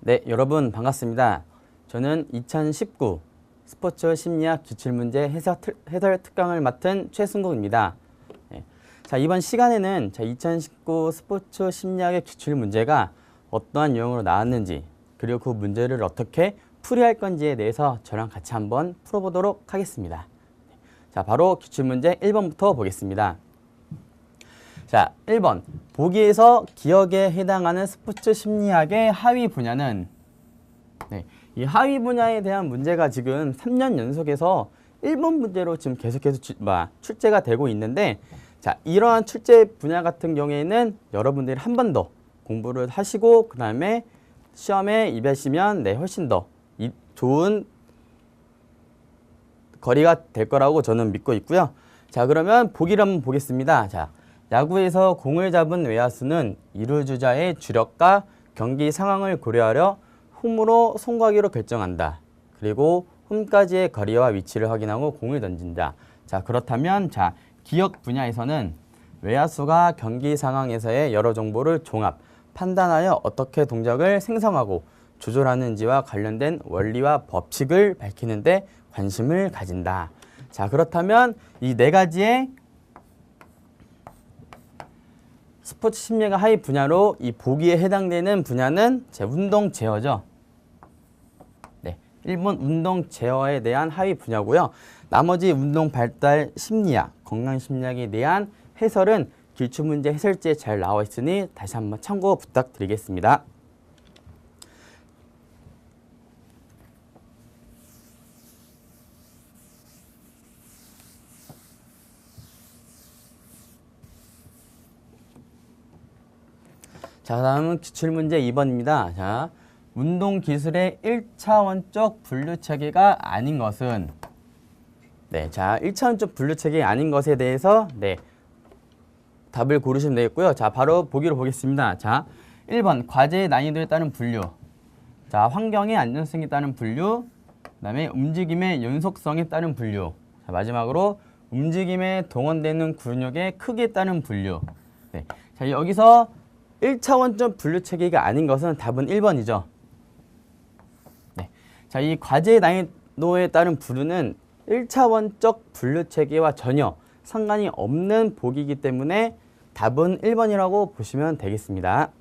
네, 여러분 반갑습니다. 저는 2019 스포츠 심리학 기출문제 해설 특강을 맡은 최승국입니다. 네. 자, 이번 시간에는 2019 스포츠 심리학의 기출문제가 어떠한 유형으로 나왔는지, 그리고 그 문제를 어떻게 풀이할 건지에 대해서 저랑 같이 한번 풀어보도록 하겠습니다. 자, 바로 기출문제 1번부터 보겠습니다. 자, 1번. 보기에서 기억에 해당하는 스포츠 심리학의 하위 분야는, 이 하위 분야에 대한 문제가 지금 3년 연속해서 1번 문제로 지금 계속해서 출제가 되고 있는데, 자, 이러한 출제 분야 같은 경우에는 여러분들이 한 번 더 공부를 하시고 그 다음에 시험에 임하시면 훨씬 더 좋은 거리가 될 거라고 저는 믿고 있고요. 자, 그러면 보기를 한번 보겠습니다. 자, 야구에서 공을 잡은 외야수는 2루 주자의 주력과 경기 상황을 고려하려 홈으로 송구하기로 결정한다. 그리고 홈까지의 거리와 위치를 확인하고 공을 던진다. 자, 그렇다면 기억 분야에서는 외야수가 경기 상황에서의 여러 정보를 종합, 판단하여 어떻게 동작을 생성하고 조절하는지와 관련된 원리와 법칙을 밝히는 데 관심을 가진다. 자, 그렇다면 이 네 가지의 스포츠 심리학 하위 분야로 이 보기에 해당되는 분야는 운동 제어죠. 네, 1번 운동 제어에 대한 하위 분야고요. 나머지 운동 발달 심리학, 건강 심리학에 대한 해설은 기출문제 해설지에 잘 나와 있으니 다시 한번 참고 부탁드리겠습니다. 자, 다음은 기출문제 2번입니다. 자, 운동기술의 1차원적 분류체계가 아닌 것은, 자, 1차원적 분류체계가 아닌 것에 대해서, 답을 고르시면 되겠고요. 자, 바로 보기로 보겠습니다. 자, 1번, 과제의 난이도에 따른 분류. 자, 환경의 안전성에 따른 분류. 그 다음에 움직임의 연속성에 따른 분류. 자, 마지막으로 움직임에 동원되는 근육의 크기에 따른 분류. 자, 여기서 1차원적 분류 체계가 아닌 것은 답은 1번이죠. 자, 이 과제의 난이도에 따른 분류는 1차원적 분류 체계와 전혀 상관이 없는 보기이기 때문에 답은 1번이라고 보시면 되겠습니다.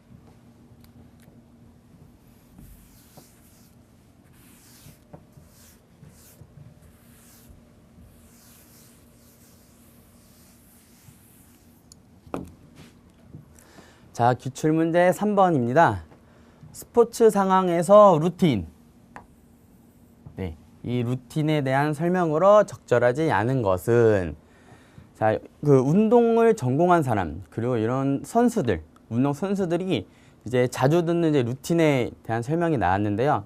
자, 기출문제 3번입니다. 스포츠 상황에서 루틴. 이 루틴에 대한 설명으로 적절하지 않은 것은, 자, 그 운동을 전공한 사람, 그리고 이런 선수들, 운동 선수들이 이제 자주 듣는 루틴에 대한 설명이 나왔는데요.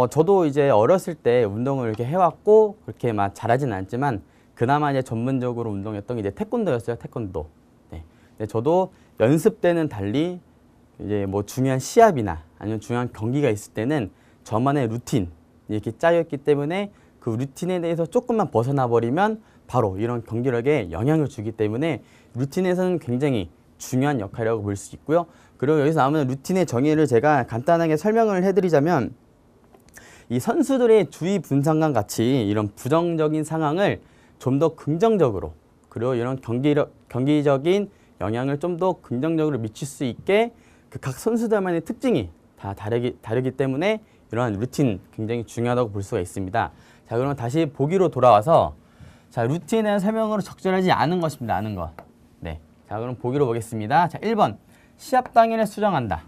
저도 이제 어렸을 때 운동을 이렇게 해왔고, 그렇게 막 잘하진 않지만, 그나마 이제 전문적으로 운동했던 게 이제 태권도였어요, 태권도. 근데 저도 연습 때는 달리 이제 뭐 중요한 시합이나 아니면 중요한 경기가 있을 때는 저만의 루틴 이렇게 짜여있기 때문에 그 루틴에 대해서 조금만 벗어나 버리면 바로 이런 경기력에 영향을 주기 때문에 루틴에서는 굉장히 중요한 역할이라고 볼 수 있고요. 그리고 여기서 나오는 루틴의 정의를 제가 간단하게 설명을 해드리자면, 이 선수들의 주의 분산과 같이 이런 부정적인 상황을 좀 더 긍정적으로, 그리고 이런 경기적인 영향을 좀 더 긍정적으로 미칠 수 있게 그 각 선수들만의 특징이 다 다르기 때문에 이러한 루틴 굉장히 중요하다고 볼 수가 있습니다. 자, 그러면 다시 보기로 돌아와서, 자, 루틴에 대한 설명으로 적절하지 않은 것입니다. 않은 것. 자, 그럼 보기로 보겠습니다. 자, 1번. 시합 당일에 수정한다.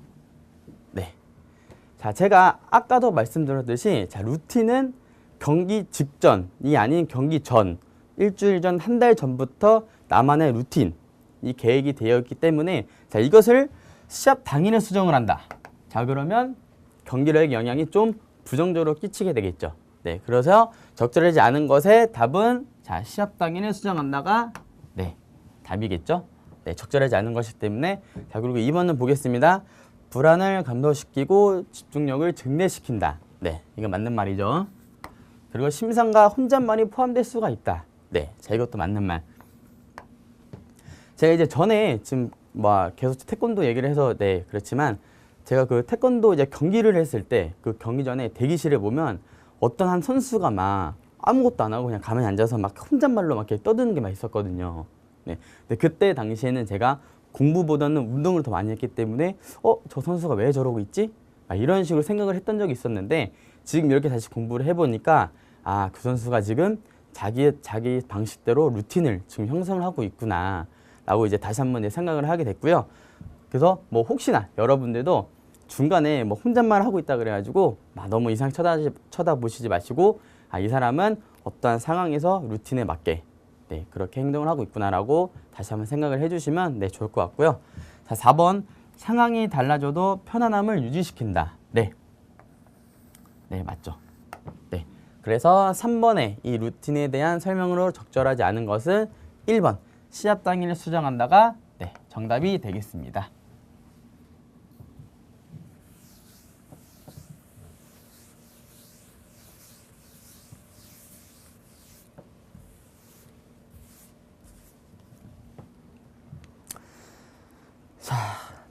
자, 제가 아까도 말씀드렸듯이, 자, 루틴은 경기 직전이 아닌 경기 전, 일주일 전, 한 달 전부터 나만의 루틴, 이 계획이 되어 있기 때문에, 자, 이것을 시합 당일에 수정을 한다. 자, 그러면 경기력에 영향이 좀 부정적으로 끼치게 되겠죠. 그래서 적절하지 않은 것의 답은, 자, 시합 당일에 수정한다가 답이겠죠. 적절하지 않은 것이기 때문에. 자, 그리고 2번은 보겠습니다. 불안을 감소시키고 집중력을 증대시킨다. 이거 맞는 말이죠. 그리고 심상과 혼잣말이 포함될 수가 있다. 자, 이것도 맞는 말. 제가 이제 전에 지금 계속 태권도 얘기를 해서 그렇지만 제가 그 태권도 이제 경기를 했을 때 그 경기 전에 대기실에 보면 어떤 한 선수가 막 아무것도 안 하고 그냥 가만히 앉아서 막 혼잣말로 막 이렇게 떠드는 게 막 있었거든요. 네. 근데 그때 당시에는 제가 공부보다는 운동을 더 많이 했기 때문에 저 선수가 왜 저러고 있지? 이런 식으로 생각을 했던 적이 있었는데 지금 이렇게 다시 공부를 해보니까 그 선수가 지금 자기 방식대로 루틴을 지금 형성을 하고 있구나 라고 이제 다시 한번 생각을 하게 됐고요. 그래서 뭐 혹시나 여러분들도 중간에 뭐 혼잣말 하고 있다 그래가지고 너무 이상 쳐다보시지 마시고 이 사람은 어떠한 상황에서 루틴에 맞게 그렇게 행동을 하고 있구나라고 다시 한번 생각을 해주시면 좋을 것 같고요. 자, 4번 상황이 달라져도 편안함을 유지시킨다. 네, 맞죠. 네, 그래서 3번에 이 루틴에 대한 설명으로 적절하지 않은 것은 1번 시합 당일 수정한다가 정답이 되겠습니다. 자,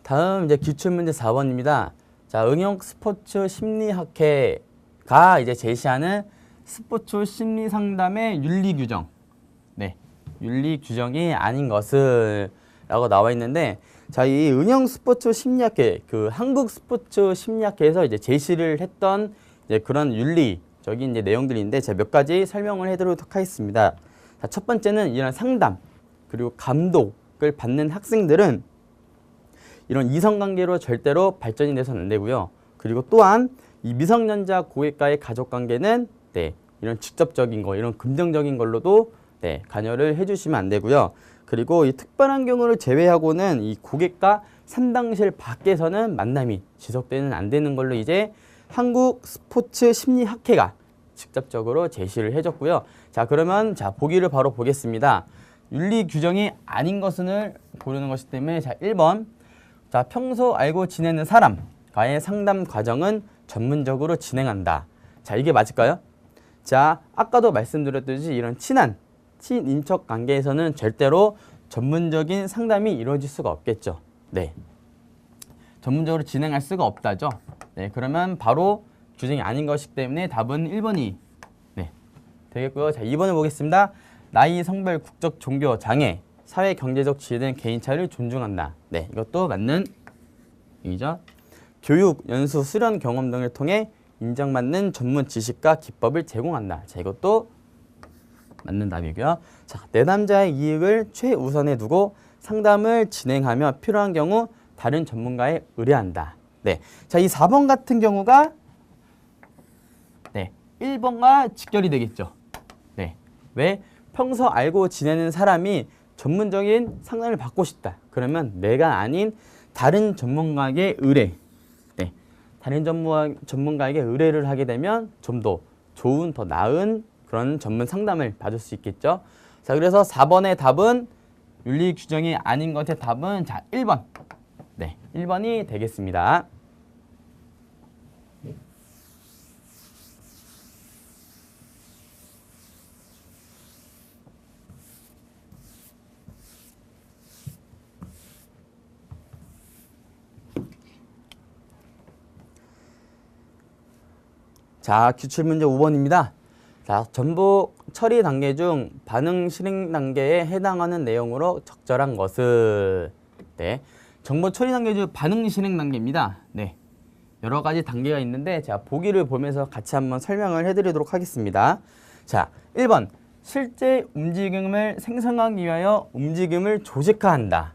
다음 이제 기출문제 4번입니다. 자, 응용 스포츠 심리학회가 이제 제시하는 스포츠 심리 상담의 윤리 규정. 윤리 규정이 아닌 것을 라고 나와 있는데, 자, 이 응용 스포츠 심리학회, 그 한국 스포츠 심리학회에서 이제 제시를 했던 이제 그런 윤리적인 이제 내용들인데 제가 몇 가지 설명을 해드리도록 하겠습니다. 자, 첫 번째는 이런 상담 그리고 감독을 받는 학생들은 이런 이성관계로 절대로 발전이 돼서는 안 되고요. 그리고 또한 이 미성년자 고객과의 가족관계는 이런 직접적인 거, 이런 긍정적인 걸로도 관여를 해주시면 안 되고요. 그리고 이 특별한 경우를 제외하고는 이 고객과 상담실 밖에서는 만남이 지속되는 안 되는 걸로 이제 한국 스포츠 심리학회가 직접적으로 제시를 해줬고요. 자, 그러면 보기를 바로 보겠습니다. 윤리 규정이 아닌 것을 고르는 것이기 때문에 1번. 자, 평소 알고 지내는 사람과의 상담 과정은 전문적으로 진행한다. 자, 이게 맞을까요? 자, 아까도 말씀드렸듯이 이런 친인척 관계에서는 절대로 전문적인 상담이 이루어질 수가 없겠죠. 전문적으로 진행할 수가 없다죠. 그러면 바로 규정이 아닌 것이기 때문에 답은 1번이 되겠고요. 자, 2번을 보겠습니다. 나이, 성별, 국적, 종교, 장애, 사회, 경제적 지위 등 개인차를 존중한다. 이것도 맞는 얘기죠. 교육, 연수, 수련 경험 등을 통해 인정받는 전문 지식과 기법을 제공한다. 자, 이것도 맞는 답이고요. 자, 내담자의 이익을 최우선에 두고 상담을 진행하며 필요한 경우 다른 전문가에 의뢰한다. 자, 이 4번 같은 경우가 1번과 직결이 되겠죠. 왜? 평소 알고 지내는 사람이 전문적인 상담을 받고 싶다. 그러면 내가 아닌 다른 전문가에게 의뢰. 다른 전문가에게 의뢰를 하게 되면 좀 더 좋은, 더 나은 그런 전문 상담을 받을 수 있겠죠. 자, 그래서 4번의 답은 윤리 규정이 아닌 것의 답은 1번. 1번이 되겠습니다. 자, 기출문제 5번입니다. 자, 전복 처리 단계 중 반응 실행 단계에 해당하는 내용으로 적절한 것은 정보 처리 단계 중 반응 실행 단계입니다. 여러 가지 단계가 있는데 제가 보기를 보면서 같이 한번 설명을 해드리도록 하겠습니다. 자, 1번 실제 움직임을 생성하기 위하여 움직임을 조직화한다.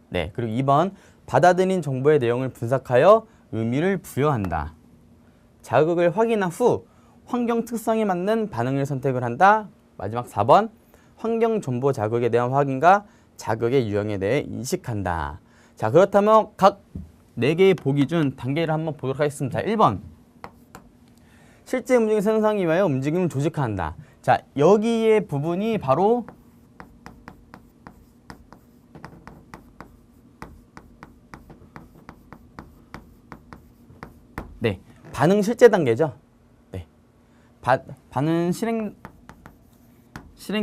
그리고 2번 받아들인 정보의 내용을 분석하여 의미를 부여한다. 자극을 확인한 후 환경 특성에 맞는 반응을 선택을 한다. 마지막 4번 환경 정보 자극에 대한 확인과 자극의 유형에 대해 인식한다. 자, 그렇다면 각 4개의 보기 중 단계를 한번 보도록 하겠습니다. 1번 실제 움직임 생성하기 위하여 움직임을 조직화한다. 자, 여기에 부분이 바로 반응 실제 단계죠. 반응 실행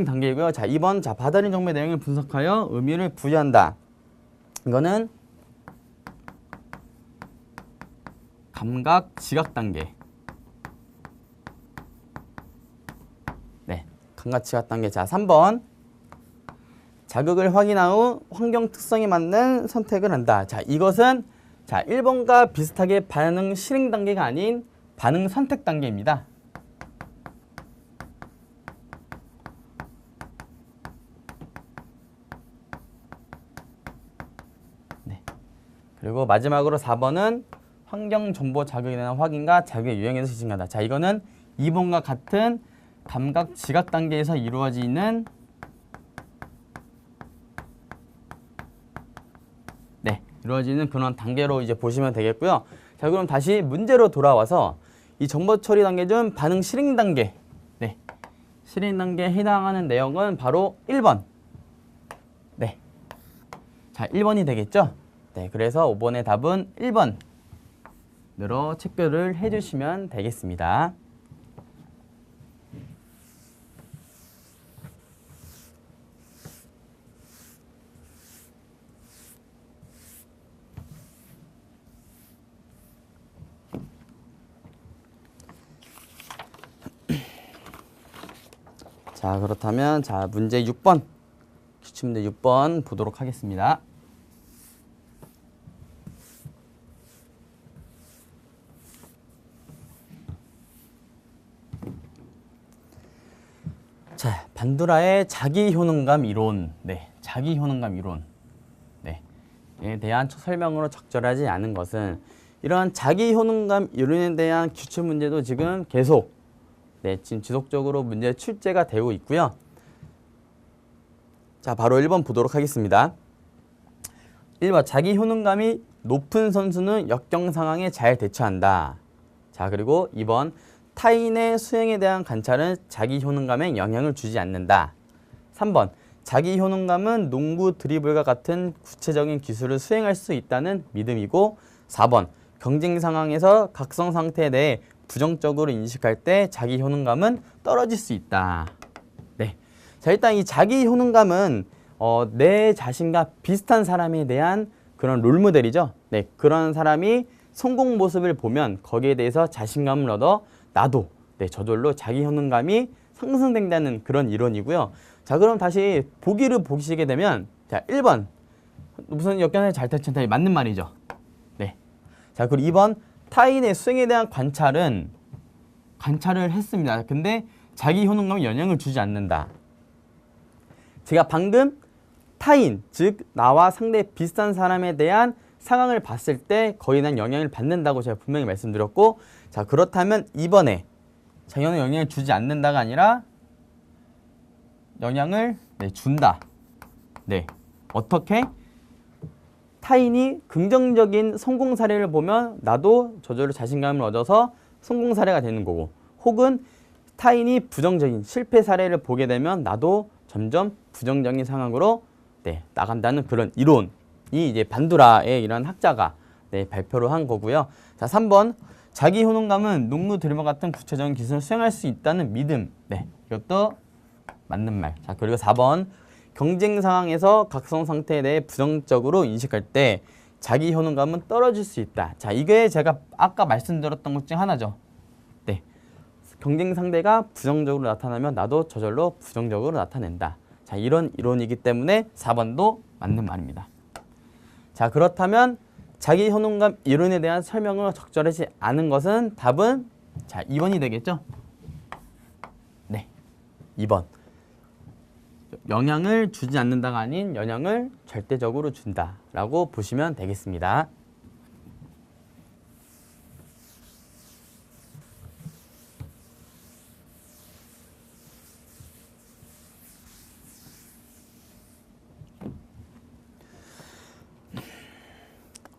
단계이고요. 자, 2번 받아들인 정보의 내용을 분석하여 의미를 부여한다. 이거는 감각 지각 단계. 네, 감각 지각 단계. 자, 3번. 자극을 확인한 후 환경 특성에 맞는 선택을 한다. 자, 이것은 자, 1번과 비슷하게 반응 실행 단계가 아닌 반응 선택 단계입니다. 네. 그리고 마지막으로 4번은 환경 정보 자극에 대한 확인과 자극의 유형에 대해서 지칭한다. 자, 이거는 2번과 같은 감각 지각 단계에서 이루어지는 이루어지는 그런 단계로 이제 보시면 되겠고요. 자, 그럼 다시 문제로 돌아와서 이 정보 처리 단계 중 반응 실행 단계. 네. 실행 단계에 해당하는 내용은 바로 1번. 네. 자, 1번이 되겠죠? 네. 그래서 5번의 답은 1번으로 체크를 해 주시면 되겠습니다. 자, 그렇다면 자, 문제 6번. 기출문제 6번 보도록 하겠습니다. 자, 반두라의 자기 효능감 이론. 네, 자기 효능감 이론. 네. 에 대한 설명으로 적절하지 않은 것은 이러한 자기 효능감 이론에 대한 기출 문제도 지금 계속 네, 지금 지속적으로 문제 출제가 되고 있고요. 자, 바로 1번 보도록 하겠습니다. 1번, 자기 효능감이 높은 선수는 역경 상황에 잘 대처한다. 자, 그리고 2번, 타인의 수행에 대한 관찰은 자기 효능감에 영향을 주지 않는다. 3번, 자기 효능감은 농구 드리블과 같은 구체적인 기술을 수행할 수 있다는 믿음이고, 4번, 경쟁 상황에서 각성 상태에 대해 부정적으로 인식할 때 자기 효능감은 떨어질 수 있다. 네. 자, 일단 이 자기 효능감은 내 자신과 비슷한 사람에 대한 그런 롤모델이죠. 네. 그런 사람이 성공 모습을 보면 거기에 대해서 자신감을 얻어 나도 네, 저절로 자기 효능감이 상승된다는 그런 이론이고요. 자, 그럼 다시 보기를 보시게 되면 자, 1번. 무슨 역경에 잘 대처한다. 맞는 말이죠. 네. 자, 그리고 2번. 타인의 수행에 대한 관찰을 했습니다. 근데 자기 효능감에 영향을 주지 않는다. 제가 방금 타인, 즉 나와 상대 비슷한 사람에 대한 상황을 봤을 때 거기에 대한 영향을 받는다고 제가 분명히 말씀드렸고, 자, 그렇다면 이번에 자기는 영향을 주지 않는다가 아니라 영향을 준다. 네. 어떻게? 타인이 긍정적인 성공 사례를 보면 나도 저절로 자신감을 얻어서 성공 사례가 되는 거고, 혹은 타인이 부정적인 실패 사례를 보게 되면 나도 점점 부정적인 상황으로 나간다는 그런 이론이 이제 반두라의 이런 학자가 발표를 한 거고요. 자, 3번. 자기 효능감은 농구 드리블 같은 구체적인 기술을 수행할 수 있다는 믿음. 네, 이것도 맞는 말. 자, 그리고 4번. 경쟁 상황에서 각성 상태에 대해 부정적으로 인식할 때 자기 효능감은 떨어질 수 있다. 자, 이게 제가 아까 말씀드렸던 것 중 하나죠. 네. 경쟁 상대가 부정적으로 나타나면 나도 저절로 부정적으로 나타낸다. 자, 이런 이론이기 때문에 4번도 맞는 말입니다. 자, 그렇다면 자기 효능감 이론에 대한 설명을 적절하지 않은 것은 답은 자, 2번이 되겠죠? 네. 2번. 영향을 주지 않는다가 아닌 영향을 절대적으로 준다라고 보시면 되겠습니다.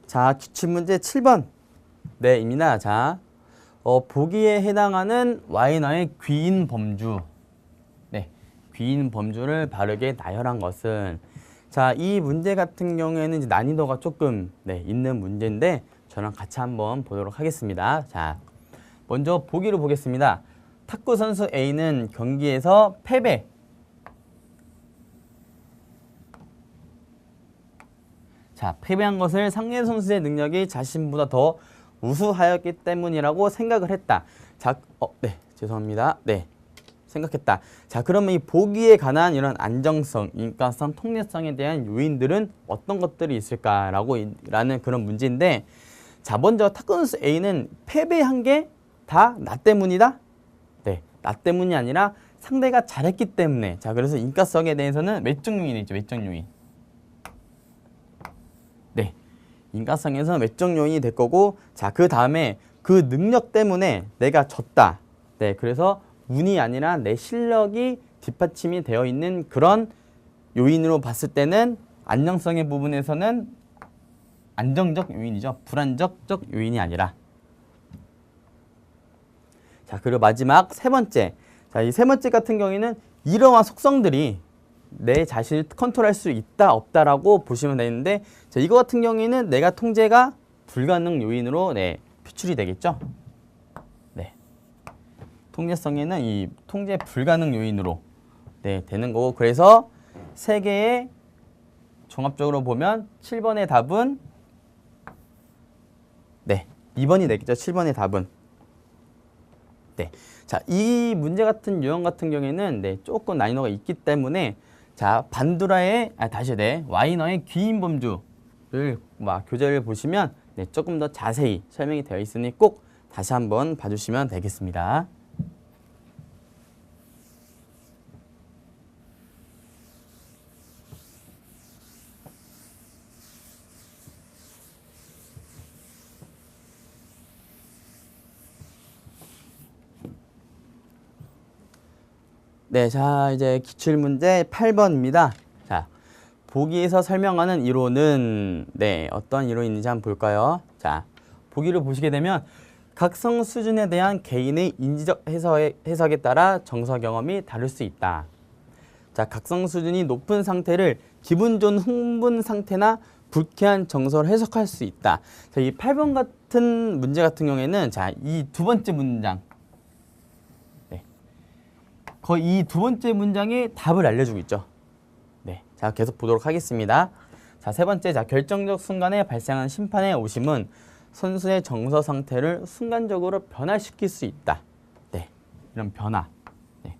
자, 기출문제 7번. 네, 입니다. 자, 보기에 해당하는 Y너의 귀인 범주. 귀인 범주를 바르게 나열한 것은 자, 이 문제 같은 경우에는 이제 난이도가 조금 있는 문제인데 저랑 같이 한번 보도록 하겠습니다. 자, 먼저 보기로 보겠습니다. 탁구 선수 A는 경기에서 패배. 자, 패배한 것을 상대 선수의 능력이 자신보다 더 우수하였기 때문이라고 생각을 했다. 자, 네, 죄송합니다. 네, 생각했다. 자, 그러면 이 보기에 관한 이런 안정성, 인과성, 통례성에 대한 요인들은 어떤 것들이 있을까라고 라는 그런 문제인데, 자, 먼저 타건수 A는 패배한 게 다 나 때문이다? 네, 나 때문이 아니라 상대가 잘했기 때문에. 자, 그래서 인과성에 대해서는 외적 요인이죠. 외적 요인. 네, 인과성에서는 외적 요인이 될 거고, 자, 그 다음에 그 능력 때문에 내가 졌다. 네, 그래서 운이 아니라 내 실력이 뒷받침이 되어 있는 그런 요인으로 봤을 때는 안정성의 부분에서는 안정적 요인이죠. 불안정적 요인이 아니라. 자, 그리고 마지막 세 번째. 자, 이 세 번째 같은 경우에는 이러한 속성들이 내 자신을 컨트롤할 수 있다 없다라고 보시면 되는데, 자, 이거 같은 경우에는 내가 통제가 불가능 요인으로 네, 표출이 되겠죠. 네, 통제성에는 이 통제 불가능 요인으로 네, 되는 거고, 그래서 세 개의 종합적으로 보면 7번의 답은 네, 2번이 되겠죠. 7번의 답은. 네. 자, 이 문제 같은 유형 같은 경우에는 네, 조금 난이도가 있기 때문에, 자, 반두라의 와이너의 귀인 범주를 교재를 보시면 네, 조금 더 자세히 설명이 되어 있으니 꼭 다시 한번 봐주시면 되겠습니다. 네, 자, 이제 기출문제 8번입니다. 자, 보기에서 설명하는 이론은 네, 어떤 이론인지 한번 볼까요? 자, 보기를 보시게 되면 각성 수준에 대한 개인의 인지적 해석에 따라 정서 경험이 다를 수 있다. 자, 각성 수준이 높은 상태를 기분 좋은 흥분 상태나 불쾌한 정서로 해석할 수 있다. 자, 이 8번 같은 문제 같은 경우에는 자, 이 두 번째 문장. 거의 이 두 번째 문장에 답을 알려주고 있죠. 네, 자, 계속 보도록 하겠습니다. 자, 세 번째, 자, 결정적 순간에 발생한 심판의 오심은 선수의 정서 상태를 순간적으로 변화시킬 수 있다. 네, 이런 변화. 네.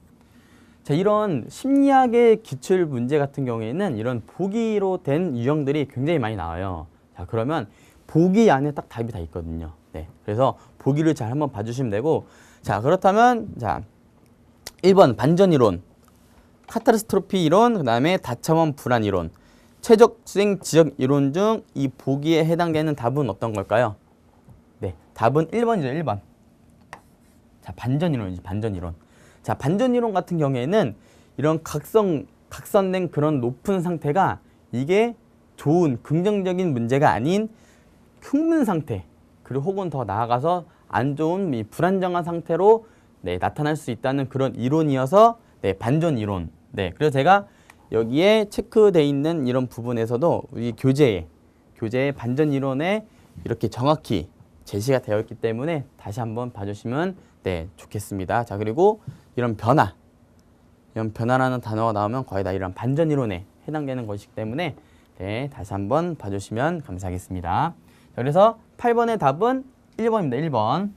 자, 이런 심리학의 기출 문제 같은 경우에는 이런 보기로 된 유형들이 굉장히 많이 나와요. 자, 그러면 보기 안에 딱 답이 다 있거든요. 네, 그래서 보기를 잘 한번 봐주시면 되고, 자, 그렇다면 자, 1번 반전 이론, 카타스트로피 이론, 그 다음에 다차원 불안 이론, 최적 수행 지적 이론 중 이 보기에 해당되는 답은 어떤 걸까요? 네, 답은 1번이죠. 1번. 자, 반전 이론이지. 반전 이론. 자, 반전 이론 같은 경우에는 이런 각선된 그런 높은 상태가 이게 좋은 긍정적인 문제가 아닌 흥분 상태, 그리고 혹은 더 나아가서 안 좋은 이 불안정한 상태로 네, 나타날 수 있다는 그런 이론이어서 네, 반전 이론. 네, 그래서 제가 여기에 체크되어 있는 이런 부분에서도 이 교재에 반전 이론에 이렇게 정확히 제시가 되어 있기 때문에 다시 한번 봐주시면 네, 좋겠습니다. 자, 그리고 이런 변화라는 단어가 나오면 거의 다 이런 반전 이론에 해당되는 것이기 때문에 네, 다시 한번 봐주시면 감사하겠습니다. 자, 그래서 8번의 답은 1번입니다. 1번.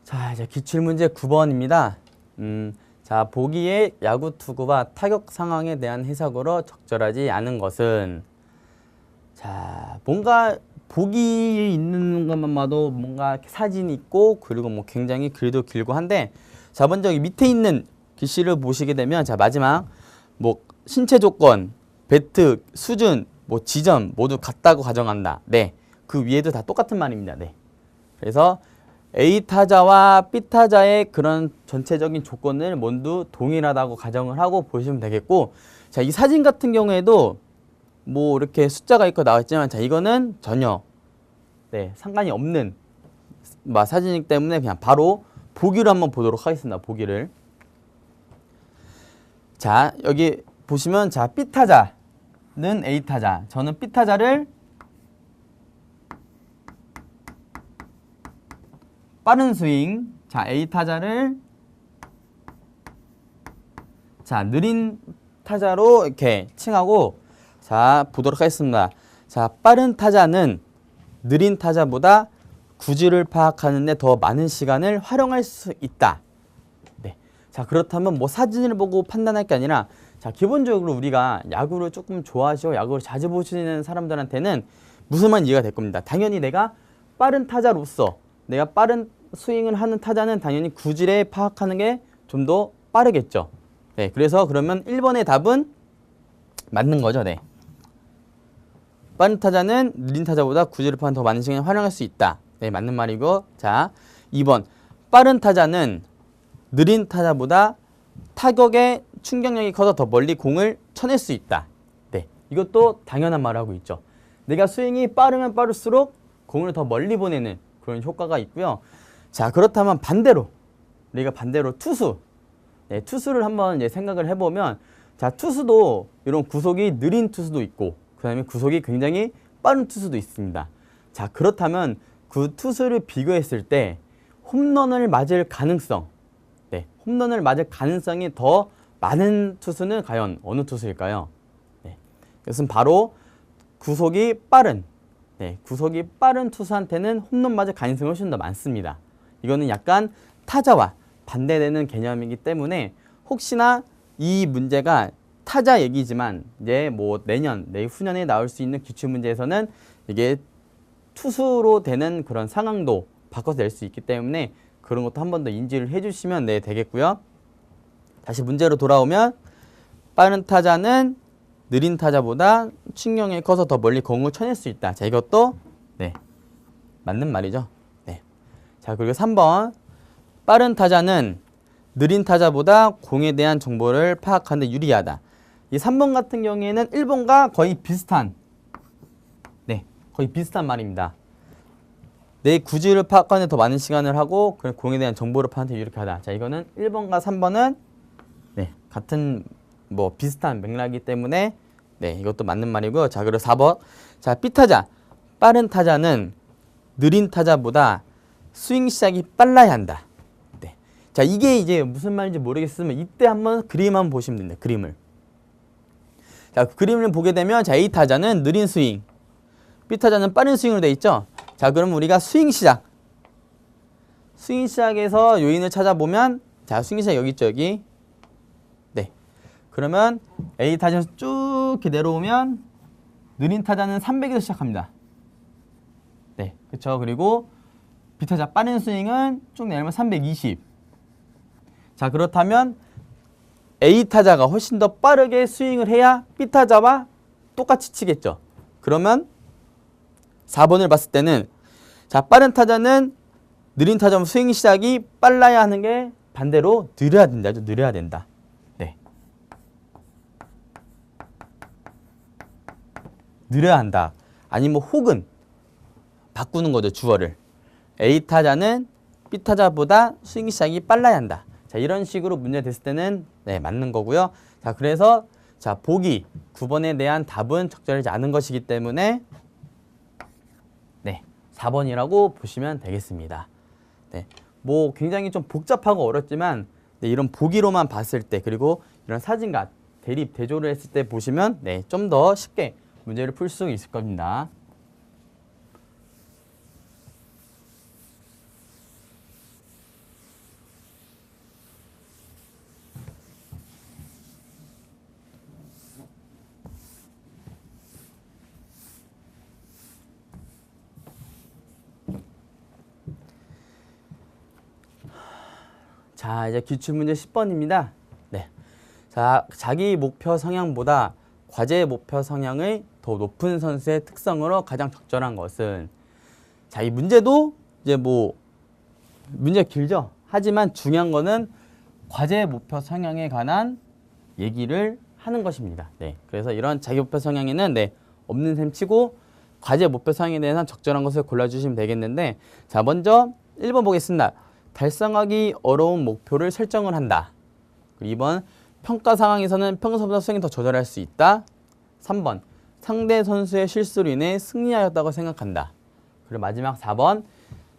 자, 이제 기출문제 9번입니다. 자, 보기에 야구 투구와 타격 상황에 대한 해석으로 적절하지 않은 것은, 자, 뭔가 보기에 있는 것만 봐도 뭔가 사진이 있고, 그리고 뭐 굉장히 글도 길고 한데, 자, 먼저 여기 밑에 있는 글씨를 보시게 되면, 자, 마지막 뭐 신체 조건, 배트, 수준, 뭐 지점 모두 같다고 가정한다. 네, 그 위에도 다 똑같은 말입니다. 네, 그래서 A타자와 B타자의 그런 전체적인 조건을 모두 동일하다고 가정을 하고 보시면 되겠고, 자, 이 사진 같은 경우에도 뭐 이렇게 숫자가 있고 나왔지만, 자, 이거는 전혀 네, 상관이 없는 사진이기 때문에 그냥 바로 보기를 한번 보도록 하겠습니다. 보기를. 자, 여기 보시면 자, B타자는 A타자, 저는 B타자를 빠른 스윙. 자, A 타자를 자, 느린 타자로 이렇게 칭하고 자, 보도록 하겠습니다. 자, 빠른 타자는 느린 타자보다 구질을 파악하는 데 더 많은 시간을 활용할 수 있다. 네. 자, 그렇다면 뭐 사진을 보고 판단할 게 아니라 자, 기본적으로 우리가 야구를 조금 좋아하시고 야구를 자주 보시는 사람들한테는 무슨 말인지 이해가 될 겁니다. 당연히 내가 빠른 타자로서 내가 빠른 스윙을 하는 타자는 당연히 구질에 파악하는 게 좀 더 빠르겠죠. 네, 그래서 그러면 1번의 답은 맞는 거죠. 네. 빠른 타자는 느린 타자보다 구질을 파악하는 더 많은 시간을 활용할 수 있다. 네, 맞는 말이고. 자, 2번. 빠른 타자는 느린 타자보다 타격의 충격력이 커서 더 멀리 공을 쳐낼 수 있다. 네, 이것도 당연한 말을 하고 있죠. 내가 스윙이 빠르면 빠를수록 공을 더 멀리 보내는 그런 효과가 있고요. 자, 그렇다면 반대로 우리가 반대로 투수, 네, 투수를 한번 이제 생각을 해보면 자, 투수도 이런 구속이 느린 투수도 있고 그 다음에 구속이 굉장히 빠른 투수도 있습니다. 자, 그렇다면 그 투수를 비교했을 때 홈런을 맞을 가능성, 네, 홈런을 맞을 가능성이 더 많은 투수는 과연 어느 투수일까요? 네, 이것은 바로 구속이 빠른, 네, 구속이 빠른 투수한테는 홈런 맞을 가능성이 훨씬 더 많습니다. 이거는 약간 타자와 반대되는 개념이기 때문에 혹시나 이 문제가 타자 얘기지만 이제 뭐 내후년에 나올 수 있는 기출문제에서는 이게 투수로 되는 그런 상황도 바꿔서 낼 수 있기 때문에 그런 것도 한 번 더 인지를 해주시면 네, 되겠고요. 다시 문제로 돌아오면 빠른 타자는 느린 타자보다 충격력이 커서 더 멀리 공을 쳐낼 수 있다. 자, 이것도 네, 맞는 말이죠. 네. 자, 그리고 3번. 빠른 타자는 느린 타자보다 공에 대한 정보를 파악하는 데 유리하다. 이 3번 같은 경우에는 1번과 거의 비슷한, 네, 거의 비슷한 말입니다. 내 구질을 파악하는 데 더 많은 시간을 하고 공에 대한 정보를 파악하는 데 유리하다. 자, 이거는 1번과 3번은 네, 같은 뭐 비슷한 맥락이기 때문에 네, 이것도 맞는 말이고요. 자, 그리고 4번. 자, B타자. 빠른 타자는 느린 타자보다 스윙 시작이 빨라야 한다. 네. 자, 이게 이제 무슨 말인지 모르겠으면 이때 한번 그림 한번 보시면 됩니다. 그림을. 자, 그림을 보게 되면 자, A 타자는 느린 스윙, B 타자는 빠른 스윙으로 돼 있죠. 자, 그럼 우리가 스윙 시작에서 요인을 찾아보면 자, 스윙 시작 여기 있죠, 여기. 네. 그러면 A 타자에서 쭉 이렇게 내려오면 느린 타자는 300에서 시작합니다. 네, 그렇죠. 그리고 B 타자 빠른 스윙은 쭉 내려오면 320. 자, 그렇다면 A 타자가 훨씬 더 빠르게 스윙을 해야 B 타자와 똑같이 치겠죠. 그러면 4번을 봤을 때는 자, 빠른 타자는 느린 타자면 스윙 시작이 빨라야 하는 게 반대로 느려야 된다죠. 느려야 된다. 네. 느려야 한다. 아니면 혹은 바꾸는 거죠. 주어를. A 타자는 B 타자보다 스윙 시작이 빨라야 한다. 자, 이런 식으로 문제 됐을 때는 네, 맞는 거고요. 자, 그래서 자, 보기 9번에 대한 답은 적절하지 않은 것이기 때문에 네, 4번이라고 보시면 되겠습니다. 네, 뭐 굉장히 좀 복잡하고 어렵지만 네, 이런 보기로만 봤을 때 그리고 이런 사진과 대립, 대조를 했을 때 보시면 네, 좀 더 쉽게 문제를 풀 수 있을 겁니다. 자, 이제 기출문제 10번입니다. 네. 자, 자기 목표 성향보다 과제 목표 성향의 더 높은 선수의 특성으로 가장 적절한 것은 자, 이 문제도 이제 뭐 문제가 길죠. 하지만 중요한 거는 과제 목표 성향에 관한 얘기를 하는 것입니다. 네. 그래서 이런 자기 목표 성향에는 네, 없는 셈 치고 과제 목표 성향에 대해서 적절한 것을 골라주시면 되겠는데 자, 먼저 1번 보겠습니다. 달성하기 어려운 목표를 설정을 한다. 2번 평가 상황에서는 평소보다 수행이 더 조절할 수 있다. 3번 상대 선수의 실수로 인해 승리하였다고 생각한다. 그리고 마지막 4번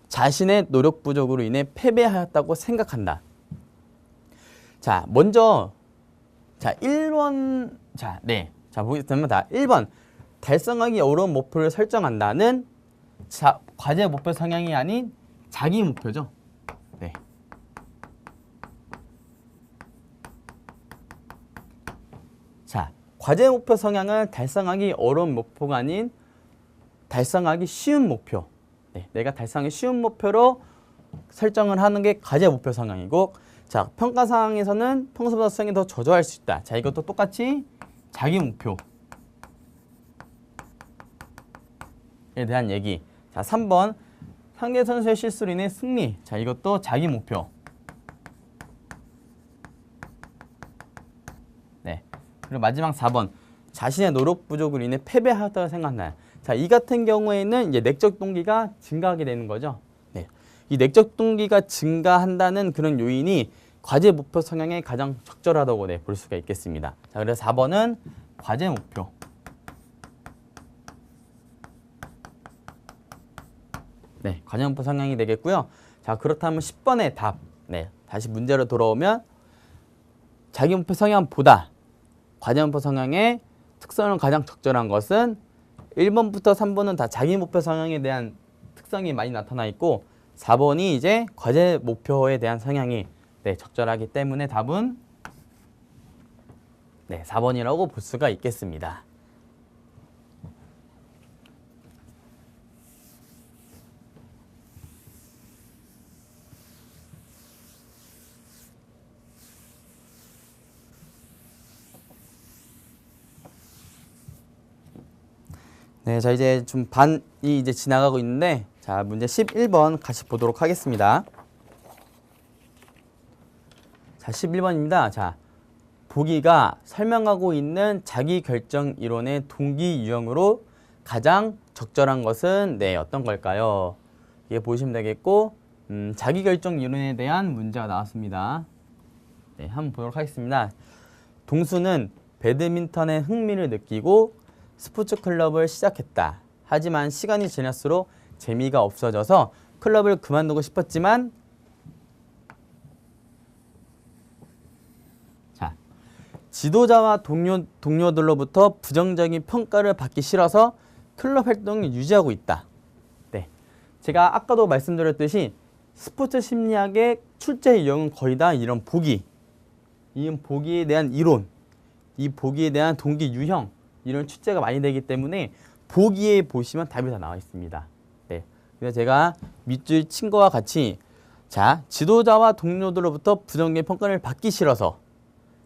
자신의 노력 부족으로 인해 패배하였다고 생각한다. 자, 먼저 자, 1번 자, 보겠습니다. 1번. 달성하기 어려운 목표를 설정한다는 과제 목표 성향이 아닌 자기 목표죠. 네. 자, 과제 목표 성향은 달성하기 어려운 목표가 아닌 달성하기 쉬운 목표. 네, 내가 달성하기 쉬운 목표로 설정을 하는 게 과제 목표 성향이고, 자, 평가 상황에서는 평소보다 수행이 더 저조할 수 있다. 자, 이것도 똑같이 자기 목표에 대한 얘기. 자, 3번. 상대 선수의 실수로 인해 승리. 자, 이것도 자기 목표. 네. 그리고 마지막 4번. 자신의 노력 부족으로 인해 패배하였다고 생각나요. 자, 이 같은 경우에는 이제 내적 동기가 증가하게 되는 거죠. 네. 이 내적 동기가 증가한다는 그런 요인이 과제 목표 성향에 가장 적절하다고 볼 수가 있겠습니다. 자, 그래서 4번은 과제 목표. 네, 과제 목표 성향이 되겠고요. 자, 그렇다면 10번의 답. 네, 다시 문제로 돌아오면 자기 목표 성향보다 과제 목표 성향의 특성을 가장 적절한 것은 1번부터 3번은 다 자기 목표 성향에 대한 특성이 많이 나타나 있고, 4번이 이제 과제 목표에 대한 성향이 적절하기 때문에 답은 4번이라고 볼 수가 있겠습니다. 네, 자, 이제 좀 반이 이제 지나가고 있는데, 자, 문제 11번 같이 보도록 하겠습니다. 자, 11번입니다. 자, 보기가 설명하고 있는 자기 결정 이론의 동기 유형으로 가장 적절한 것은 어떤 걸까요? 이게 보시면 되겠고, 자기 결정 이론에 대한 문제가 나왔습니다. 네, 한번 보도록 하겠습니다. 동수는 배드민턴에 흥미를 느끼고 스포츠 클럽을 시작했다. 하지만 시간이 지날수록 재미가 없어져서 클럽을 그만두고 싶었지만, 자, 지도자와 동료들로부터 부정적인 평가를 받기 싫어서 클럽 활동을 유지하고 있다. 네, 제가 아까도 말씀드렸듯이 스포츠 심리학의 출제 유형은 거의 다 이런 보기, 이 보기에 대한 이론, 이 보기에 대한 동기 유형, 이런 출제가 많이 되기 때문에 보기에 보시면 답이 다 나와 있습니다. 네, 그래서 제가 밑줄 친 거와 같이, 자, 지도자와 동료들로부터 부정적인 평가를 받기 싫어서,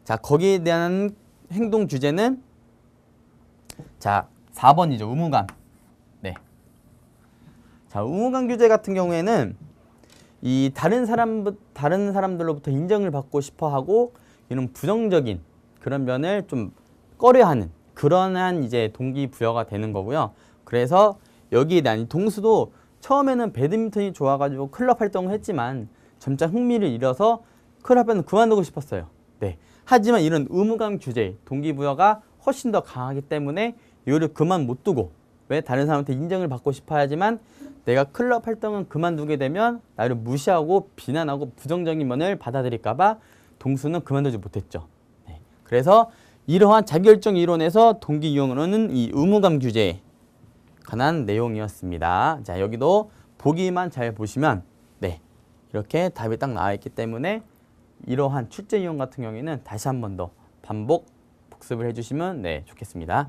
자, 거기에 대한 행동 주제는 자, 4번이죠. 의무감. 네. 자, 의무감 규제 같은 경우에는 이 다른 사람들로부터 인정을 받고 싶어 하고, 이런 부정적인 그런 면을 좀 꺼려하는 그러한 이제 동기부여가 되는 거고요. 그래서 여기에 대한 동수도 처음에는 배드민턴이 좋아가지고 클럽 활동을 했지만 점차 흥미를 잃어서 클럽 활동을 그만두고 싶었어요. 네. 하지만 이런 의무감 규제, 동기부여가 훨씬 더 강하기 때문에 이거를 그만 못 두고, 왜 다른 사람한테 인정을 받고 싶어 하지만 내가 클럽 활동은 그만두게 되면 나를 무시하고 비난하고 부정적인 면을 받아들일까봐 동수는 그만두지 못했죠. 네. 그래서 이러한 자기결정 이론에서 동기 유형으로는 이 의무감 규제에 관한 내용이었습니다. 자, 여기도 보기만 잘 보시면 이렇게 답이 딱 나와 있기 때문에 이러한 출제 유형 같은 경우에는 다시 한 번 더 반복 복습을 해주시면 좋겠습니다.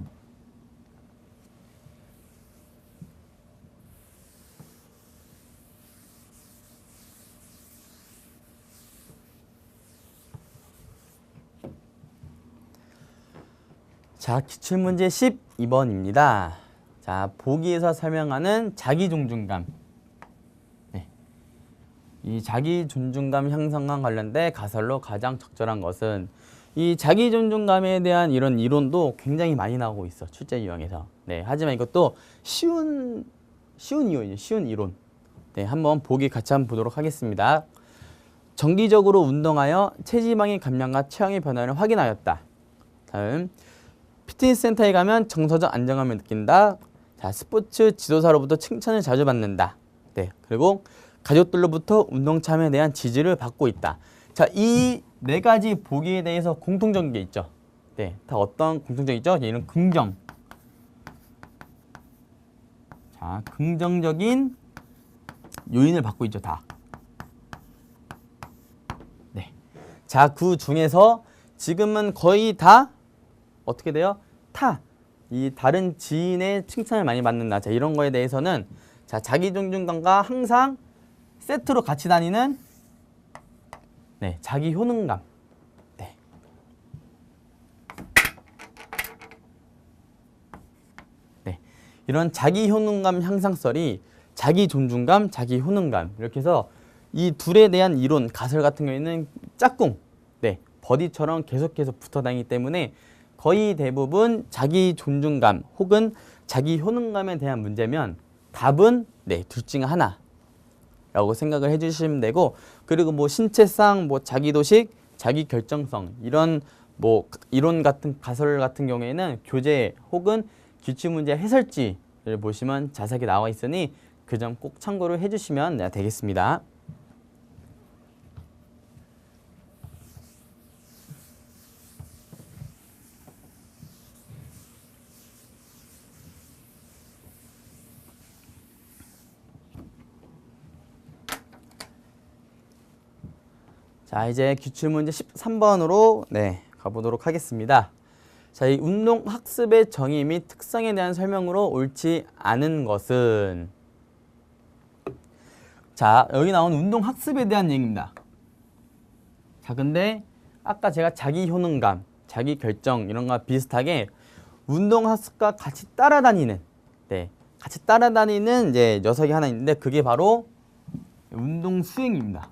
자, 기출문제 12번입니다. 자, 보기에서 설명하는 자기 존중감. 네. 이 자기 존중감 형성과 관련된 가설로 가장 적절한 것은, 이 자기 존중감에 대한 이런 이론도 굉장히 많이 나오고 있어, 출제 유형에서. 네. 하지만 이것도 쉬운 이론이에요. 쉬운 이론. 네. 한번 보기 같이 한번 보도록 하겠습니다. 정기적으로 운동하여 체지방의 감량과 체형의 변화를 확인하였다. 다음, 피트니스 센터에 가면 정서적 안정감을 느낀다. 자, 스포츠 지도사로부터 칭찬을 자주 받는다. 네, 그리고 가족들로부터 운동 참여에 대한 지지를 받고 있다. 자, 이 네 가지 보기에 대해서 공통적인 게 있죠. 네, 다 어떤 공통적이죠? 얘는 긍정. 자, 긍정적인 요인을 받고 있죠, 다. 네. 자, 그 중에서 지금은 거의 다 어떻게 돼요? 이 다른 지인의 칭찬을 많이 받는다. 자, 이런 거에 대해서는 자, 자기 존중감과 항상 세트로 같이 다니는 네, 자기 효능감. 네. 네. 이런 자기 효능감 향상설이 자기 존중감, 자기 효능감 이렇게 해서 이 둘에 대한 이론, 가설 같은 경우에는 짝꿍, 네, 버디처럼 계속해서 붙어 다니기 때문에 거의 대부분 자기 존중감 혹은 자기 효능감에 대한 문제면 답은 네, 둘 중에 하나라고 생각을 해주시면 되고, 그리고 뭐 신체상, 뭐 자기도식, 자기 결정성 이런 뭐 이론 같은 가설 같은 경우에는 교재 혹은 기출문제 해설지를 보시면 자세하게 나와 있으니 그 점 꼭 참고를 해주시면 되겠습니다. 자, 이제 기출문제 13번으로 가보도록 하겠습니다. 자, 이 운동학습의 정의 및 특성에 대한 설명으로 옳지 않은 것은, 자, 여기 나온 운동학습에 대한 얘기입니다. 자, 근데 아까 제가 자기 효능감, 자기 결정 이런 거와 비슷하게 운동학습과 같이 따라다니는, 같이 따라다니는 이제 녀석이 하나 있는데 그게 바로 운동 수행입니다.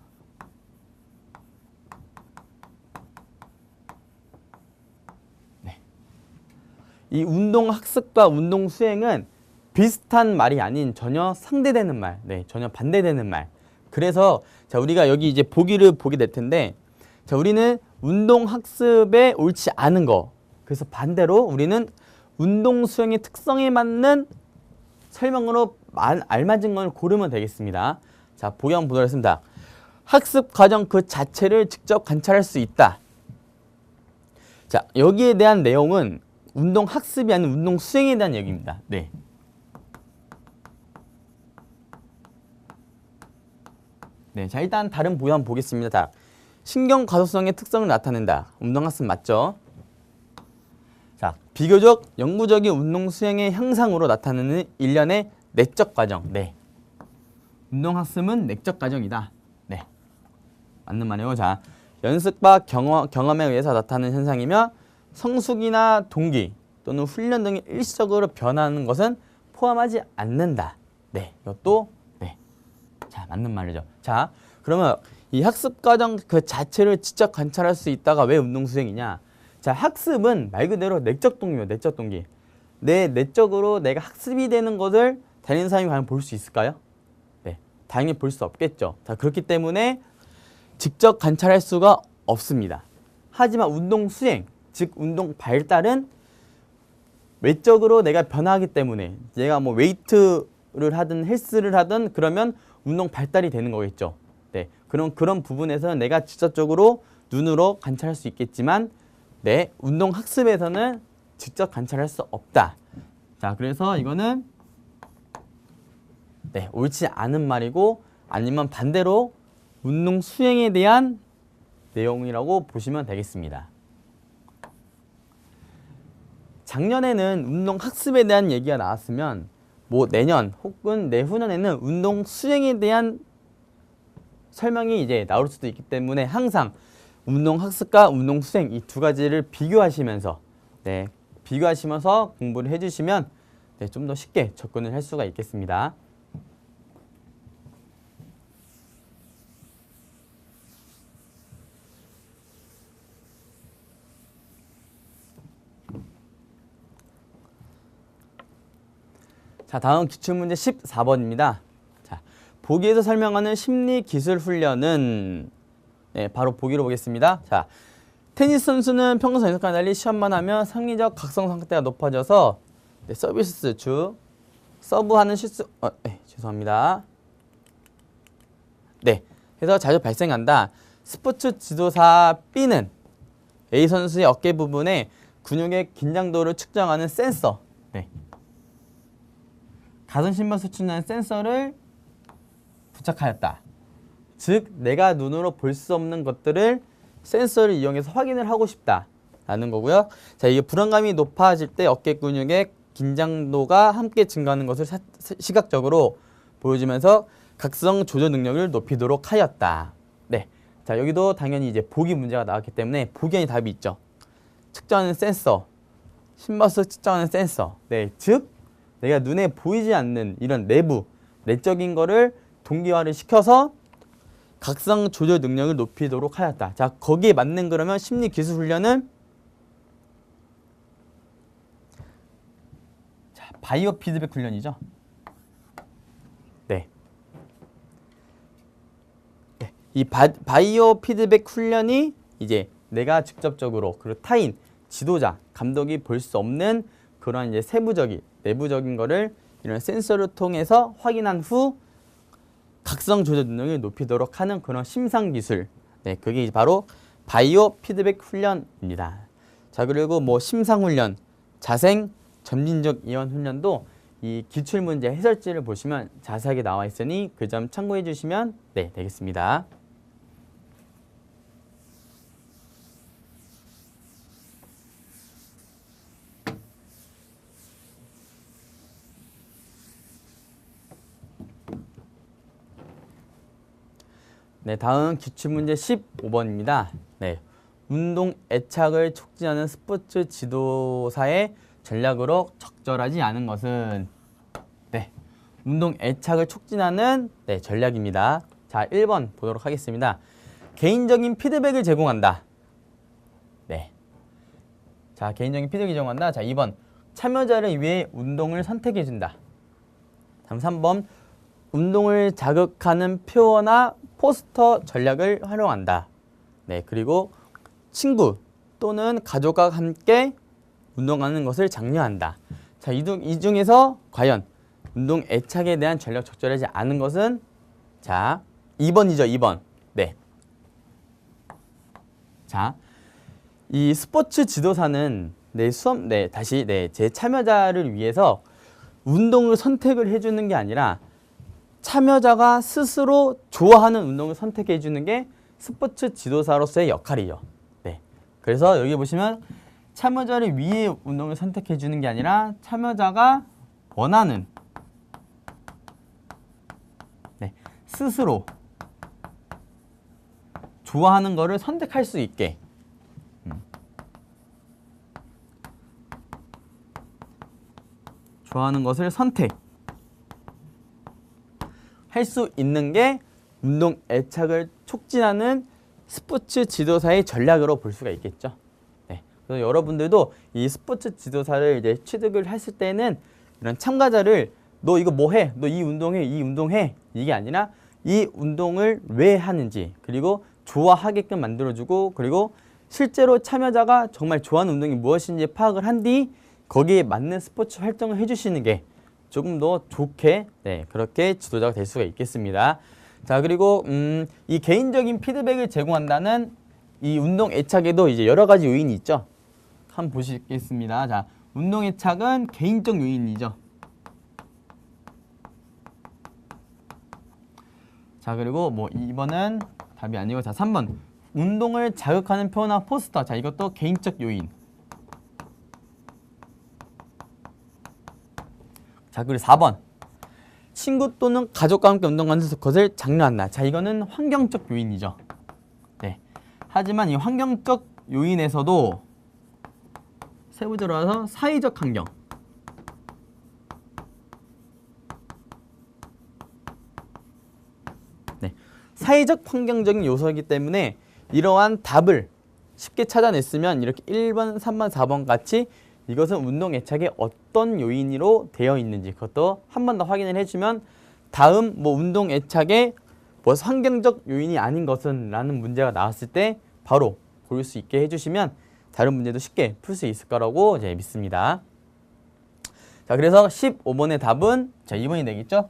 이 운동 학습과 운동 수행은 비슷한 말이 아닌 전혀 상대되는 말, 전혀 반대되는 말. 그래서 자, 우리가 여기 이제 보기를 보게 될 텐데, 자, 우리는 운동 학습에 옳지 않은 거. 그래서 반대로 우리는 운동 수행의 특성에 맞는 설명으로 알맞은 걸 고르면 되겠습니다. 자, 보기 한번 보도록 하겠습니다. 학습 과정 그 자체를 직접 관찰할 수 있다. 자, 여기에 대한 내용은 운동 학습이 아닌 운동 수행에 대한 얘기입니다. 네. 네, 자, 일단 다른 보기 한번 보겠습니다. 자, 신경 가소성의 특성을 나타낸다. 운동 학습 맞죠? 자, 비교적 영구적인 운동 수행의 향상으로 나타나는 일련의 내적 과정. 네. 운동 학습은 내적 과정이다. 네. 맞는 말이에요. 자, 연습과 경험에 의해서 나타나는 현상이며 성숙이나 동기 또는 훈련 등이 일시적으로 변하는 것은 포함하지 않는다. 네, 이것도 자, 맞는 말이죠. 자, 그러면 이 학습 과정 그 자체를 직접 관찰할 수 있다가 왜 운동 수행이냐? 자, 학습은 말 그대로 내적 동기예요. 내적 동기. 내 내적으로 내가 학습이 되는 것을 다른 사람이 과연 볼 수 있을까요? 네, 당연히 볼 수 없겠죠. 자, 그렇기 때문에 직접 관찰할 수가 없습니다. 하지만 운동 수행, 즉 운동 발달은 외적으로 내가 변화하기 때문에 얘가 뭐 웨이트를 하든 헬스를 하든 그러면 운동 발달이 되는 거겠죠. 네, 그런 부분에서는 내가 직접적으로 눈으로 관찰할 수 있겠지만 운동 학습에서는 직접 관찰할 수 없다. 자, 그래서 이거는 옳지 않은 말이고, 아니면 반대로 운동 수행에 대한 내용이라고 보시면 되겠습니다. 작년에는 운동 학습에 대한 얘기가 나왔으면 뭐 내년 혹은 내후년에는 운동 수행에 대한 설명이 이제 나올 수도 있기 때문에 항상 운동 학습과 운동 수행 이 두 가지를 비교하시면서 공부를 해주시면 좀 더 쉽게 접근을 할 수가 있겠습니다. 자, 다음 기출문제 14번입니다. 자, 보기에서 설명하는 심리기술 훈련은 바로 보기로 보겠습니다. 자, 테니스 선수는 평소 연습과 달리 시험만 하면 상리적 각성 상태가 높아져서 서비스 서브하는 실수 죄송합니다. 네. 해서 자주 발생한다. 스포츠 지도사 B는 A 선수의 어깨 부분에 근육의 긴장도를 측정하는 센서, 네. 가슴 심박 수준하는 센서를 부착하였다. 즉, 내가 눈으로 볼 수 없는 것들을 센서를 이용해서 확인을 하고 싶다라는 거고요. 자, 이게 불안감이 높아질 때 어깨 근육의 긴장도가 함께 증가하는 것을 시각적으로 보여주면서 각성 조절 능력을 높이도록 하였다. 네. 자, 여기도 당연히 이제 보기 문제가 나왔기 때문에 보기 안에 답이 있죠. 측정하는 센서, 심박수 측정하는 센서. 네. 즉, 내가 눈에 보이지 않는 이런 내적인 거를 동기화를 시켜서 각성 조절 능력을 높이도록 하였다. 자, 거기에 맞는 그러면 심리 기술 훈련은 자, 바이오 피드백 훈련이죠. 네. 네. 이 바이오 피드백 훈련이 이제 내가 직접적으로 그리고 타인, 지도자, 감독이 볼 수 없는 그런 이제 세부적인 내부적인 거를 이런 센서를 통해서 확인한 후 각성 조절 능력을 높이도록 하는 그런 심상 기술. 네, 그게 바로 바이오 피드백 훈련입니다. 자, 그리고 뭐 심상 훈련, 자생, 점진적 이완 훈련도 이 기출 문제 해설지를 보시면 자세하게 나와 있으니 그 점 참고해 주시면 네, 되겠습니다. 네, 다음 기출문제 15번입니다. 네, 운동 애착을 촉진하는 스포츠 지도사의 전략으로 적절하지 않은 것은 네, 운동 애착을 촉진하는 네, 전략입니다. 자, 1번 보도록 하겠습니다. 개인적인 피드백을 제공한다. 네. 자, 개인적인 피드백을 제공한다. 자, 2번 참여자를 위해 운동을 선택해 준다. 다음 3번 운동을 자극하는 표어나 포스터 전략을 활용한다. 네, 그리고 친구 또는 가족과 함께 운동하는 것을 장려한다. 자, 이 중에서 과연 운동 애착에 대한 전략 적절하지 않은 것은 자, 2번이죠, 2번. 네. 자, 이 스포츠 지도사는 제 참여자를 위해서 운동을 선택을 해주는 게 아니라 참여자가 스스로 좋아하는 운동을 선택해 주는 게 스포츠 지도사로서의 역할이죠. 네. 그래서 여기 보시면 참여자를 위해 운동을 선택해 주는 게 아니라 참여자가 원하는 네, 스스로 좋아하는 거를 선택할 수 있게 좋아하는 것을 선택 할 수 있는 게 운동 애착을 촉진하는 스포츠 지도사의 전략으로 볼 수가 있겠죠. 네. 그래서 여러분들도 이 스포츠 지도사를 이제 취득을 했을 때는 이런 참가자를 너 이거 뭐 해? 너 이 운동해? 이 운동해? 이게 아니라 이 운동을 왜 하는지 그리고 좋아하게끔 만들어주고 그리고 실제로 참여자가 정말 좋아하는 운동이 무엇인지 파악을 한 뒤 거기에 맞는 스포츠 활동을 해주시는 게 조금 더 좋게 네, 그렇게 지도자가 될 수가 있겠습니다. 자, 그리고 이 개인적인 피드백을 제공한다는 이 운동 애착에도 이제 여러 가지 요인이 있죠. 한번 보시겠습니다. 자, 운동 애착은 개인적 요인이죠. 자, 그리고 뭐 2번은 답이 아니고 자, 3번 운동을 자극하는 표나 포스터. 자, 이것도 개인적 요인. 자, 그리고 4번 친구 또는 가족과 함께 운동하는 것을 장려한다. 자, 이거는 환경적 요인이죠. 네. 하지만 이 환경적 요인에서도 세부적으로 와서 사회적 환경. 네. 사회적 환경적인 요소이기 때문에 이러한 답을 쉽게 찾아냈으면 이렇게 1번, 3번, 4번 같이 이것은 운동 애착에 어떤 요인으로 되어 있는지 그것도 한 번 더 확인을 해주면 다음 뭐 운동 애착에 뭐 환경적 요인이 아닌 것은 라는 문제가 나왔을 때 바로 볼 수 있게 해주시면 다른 문제도 쉽게 풀 수 있을 거라고 이제 믿습니다. 자, 그래서 15번의 답은 자 2번이 되겠죠?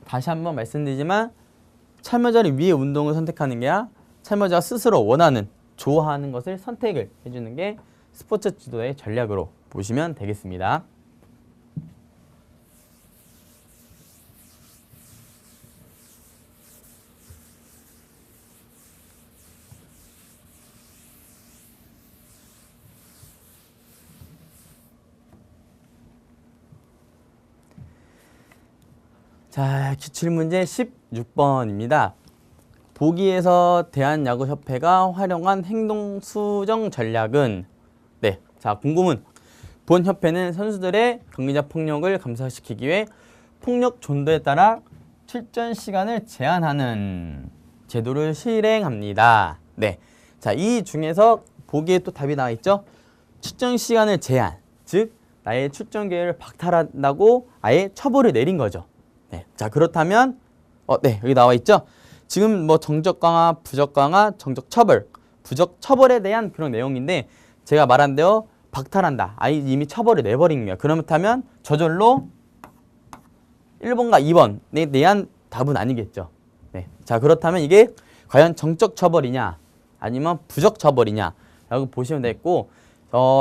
다시 한번 말씀드리지만 참여자를 위해 운동을 선택하는 게 아니라 참여자가 스스로 원하는, 좋아하는 것을 선택을 해주는 게 스포츠 지도의 전략으로 보시면 되겠습니다. 자, 기출문제 16번입니다. 보기에서 대한야구협회가 활용한 행동수정 전략은 네, 자, 궁금은 본 협회는 선수들의 경기자 폭력을 감소시키기 위해 폭력 존도에 따라 출전 시간을 제한하는 제도를 실행합니다. 네, 자, 이 중에서 보기에 또 답이 나와 있죠. 출전 시간을 제한, 즉 나의 출전 기회를 박탈한다고 아예 처벌을 내린 거죠. 네, 자, 그렇다면 네, 여기 나와 있죠. 지금 뭐 정적 강화, 부적 강화, 정적 처벌, 부적 처벌에 대한 그런 내용인데 제가 말한 대로 박탈한다. 아예 이미 처벌을 내버린 거야. 그렇다면 저절로 1번과 2번에 대한 답은 아니겠죠. 네, 자, 그렇다면 이게 과연 정적 처벌이냐 아니면 부적 처벌이냐 라고 보시면 되겠고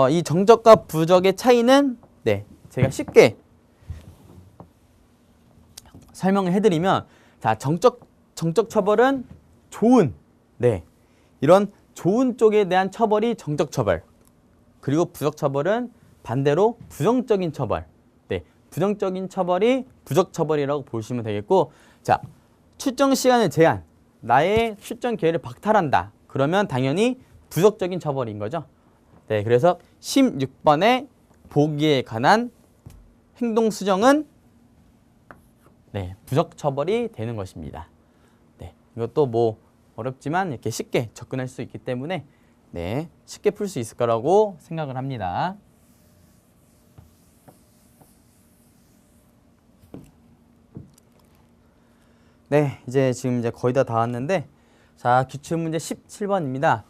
이 정적과 부적의 차이는 네, 제가 쉽게 설명을 해드리면 자, 정적 처벌은 좋은, 네, 이런 좋은 쪽에 대한 처벌이 정적 처벌, 그리고 부적 처벌은 반대로 부정적인 처벌, 네, 부정적인 처벌이 부적 처벌이라고 보시면 되겠고, 자, 출전 시간을 제한, 나의 출전 기회를 박탈한다. 그러면 당연히 부적적인 처벌인 거죠. 네, 그래서 16번의 보기에 관한 행동 수정은 네, 부적 처벌이 되는 것입니다. 네, 이것도 뭐 어렵지만 이렇게 쉽게 접근할 수 있기 때문에 네, 쉽게 풀 수 있을 거라고 생각을 합니다. 네, 지금 거의 다 왔는데 자, 기출문제 17번입니다.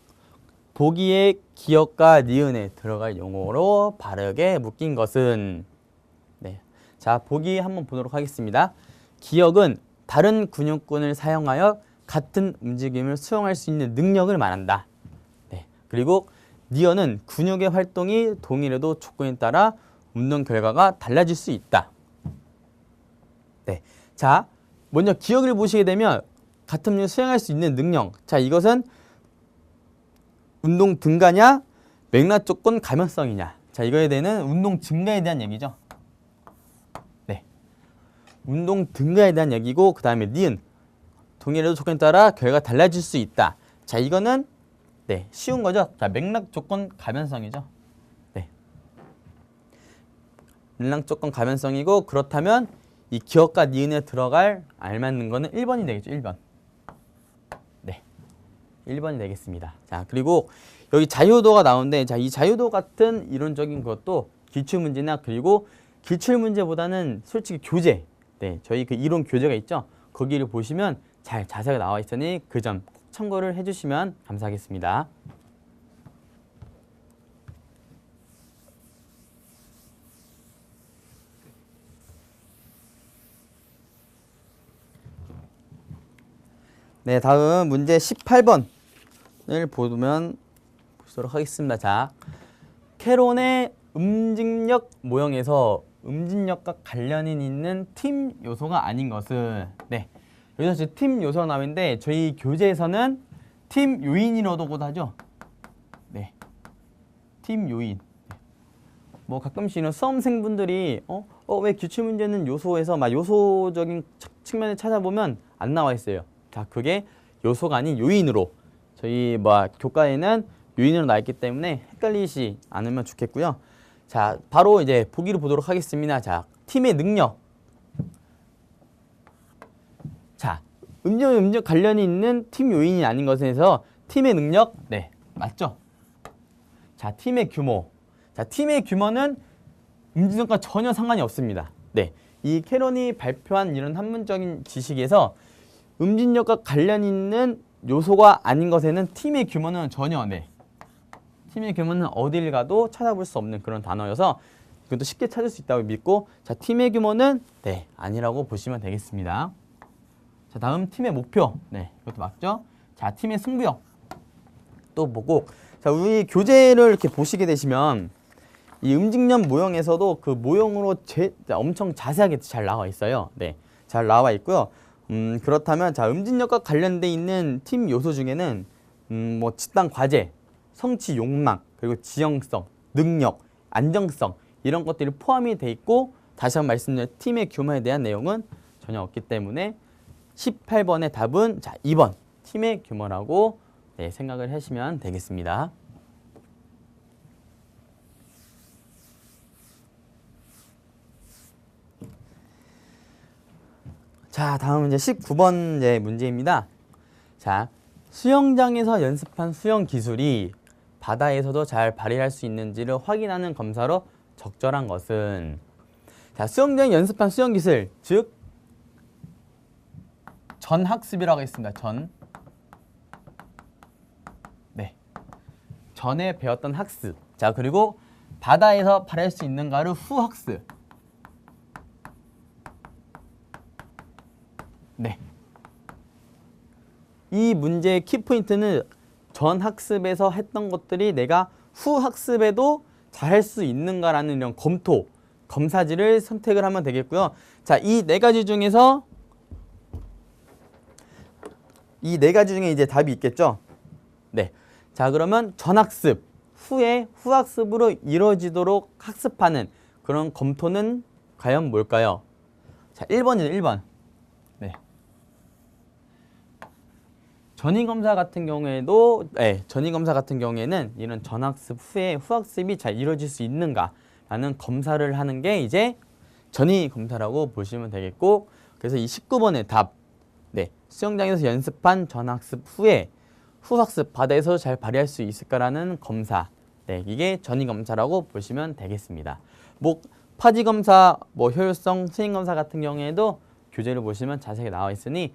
보기에 기역과 니은에 들어갈 용어로 바르게 묶인 것은 네, 자, 보기 한번 보도록 하겠습니다. 기역은 다른 근육군을 사용하여 같은 움직임을 수행할 수 있는 능력을 말한다. 네, 그리고 니은은 근육의 활동이 동일해도 조건에 따라 운동 결과가 달라질 수 있다. 네, 자, 먼저 기역을 보시게 되면 같은 움직임을 수행할 수 있는 능력. 자, 이것은 운동 증가냐, 맥락 조건 감염성이냐. 자, 이거에 대한 운동 증가에 대한 얘기죠. 네, 운동 증가에 대한 얘기고, 그 다음에 니은 동일해도 조건에 따라 결과가 달라질 수 있다. 자, 이거는 네, 쉬운 거죠. 자, 맥락 조건 감염성이죠. 네, 맥락 조건 감염성이고, 그렇다면 이 기역과 니은에 들어갈 알맞는 거는 1번이 되겠죠. 1번. 네, 1번이 되겠습니다. 자, 그리고 여기 자유도가 나오는데, 자, 이 자유도 같은 이론적인 것도 기출문제나 그리고 기출문제보다는 솔직히 교재, 네, 저희 그 이론 교재가 있죠. 거기를 보시면 잘 자세가 나와 있으니 그 점 꼭 참고를 해주시면 감사하겠습니다. 네, 다음 문제 18번을 보도록 하겠습니다. 자, 캐론의 음직력 모형에서 음직력과 관련이 있는 팀 요소가 아닌 것은 네, 여기서 지금 팀 요소가 나오는데 저희 교재에서는 팀 요인이라고도 하죠. 네, 팀 요인. 뭐 가끔씩 이런 수험생분들이 왜 기출문제는 요소에서 막 요소적인 측면을 찾아보면 안 나와 있어요. 자, 그게 요소가 아닌 요인으로 저희 교과에는 요인으로 나와 있기 때문에 헷갈리지 않으면 좋겠고요. 자, 바로 이제 보기를 보도록 하겠습니다. 자, 팀의 능력. 자, 음력 관련이 있는 팀 요인이 아닌 것에서 팀의 능력, 네, 맞죠? 자, 팀의 규모. 자, 팀의 규모는 음직력과 전혀 상관이 없습니다. 네, 이 캐론이 발표한 이런 한문적인 지식에서 음직력과 관련 있는 요소가 아닌 것에는 팀의 규모는 전혀 네, 팀의 규모는 어딜 가도 찾아볼 수 없는 그런 단어여서 이것도 쉽게 찾을 수 있다고 믿고 자, 팀의 규모는 네, 아니라고 보시면 되겠습니다. 자, 다음 팀의 목표. 네, 이것도 맞죠? 자, 팀의 승부욕 또 보고, 자, 우리 교재를 이렇게 보시게 되시면 이 음직련 모형에서도 그 모형으로 엄청 자세하게 잘 나와 있어요. 네, 잘 나와 있고요. 그렇다면 자, 음직력과 관련돼 있는 팀 요소 중에는 뭐 집단 과제, 성취 욕망, 그리고 지형성, 능력, 안정성 이런 것들이 포함이 돼 있고, 다시 한번 말씀드린 팀의 규모에 대한 내용은 전혀 없기 때문에 18번의 답은 자, 2번 팀의 규모라고 네, 생각을 하시면 되겠습니다. 자, 다음 이제 19번 문제입니다. 자, 수영장에서 연습한 수영 기술이 바다에서도 잘 발휘할 수 있는지를 확인하는 검사로 적절한 것은, 자, 수영장에 연습한 수영 기술, 즉 전학습이라고 했습니다. 전에 배웠던 학습. 자, 그리고 바다에서 발휘할 수 있는가를 후학습. 네. 이 문제의 키포인트는 전학습에서 했던 것들이 내가 후학습에도 잘할 수 있는가라는 이런 검사지를 선택을 하면 되겠고요. 자, 이 네 가지 중에서 이제 답이 있겠죠? 네. 자, 그러면 전학습 후에 후학습으로 이루어지도록 학습하는 그런 검토는 과연 뭘까요? 자, 1번이죠, 1번. 네. 전이검사 같은 경우에는 이런 전학습 후에 후학습이 잘 이루어질 수 있는가라는 검사를 하는 게 이제 전이검사라고 보시면 되겠고, 그래서 이 19번의 답, 네, 수영장에서 연습한 전학습 후에 후학습 바다에서 잘 발휘할 수 있을까라는 검사, 네, 이게 전이검사라고 보시면 되겠습니다. 뭐 파지검사, 뭐 효율성 수행검사 같은 경우에도 교재를 보시면 자세하게 나와 있으니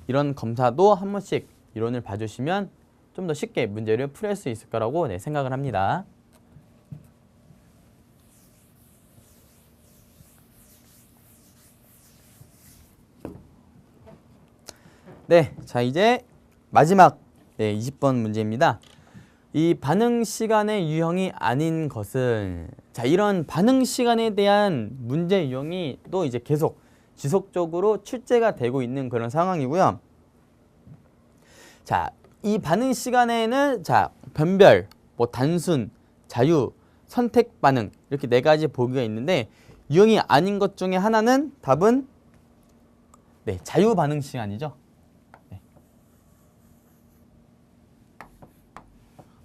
이런 검사도 한 번씩 이론을 봐주시면 좀 더 쉽게 문제를 풀릴 수 있을 거라고 네, 생각을 합니다. 네, 자, 이제 마지막 20번 문제입니다. 이 반응 시간의 유형이 아닌 것은, 자, 이런 반응 시간에 대한 문제 유형이 또 이제 계속 지속적으로 출제가 되고 있는 그런 상황이고요. 자, 이 반응 시간에는 자, 변별, 뭐 단순, 자유, 선택 반응 이렇게 네 가지 보기가 있는데, 유형이 아닌 것 중에 하나는 답은 네, 자유 반응 시간이죠.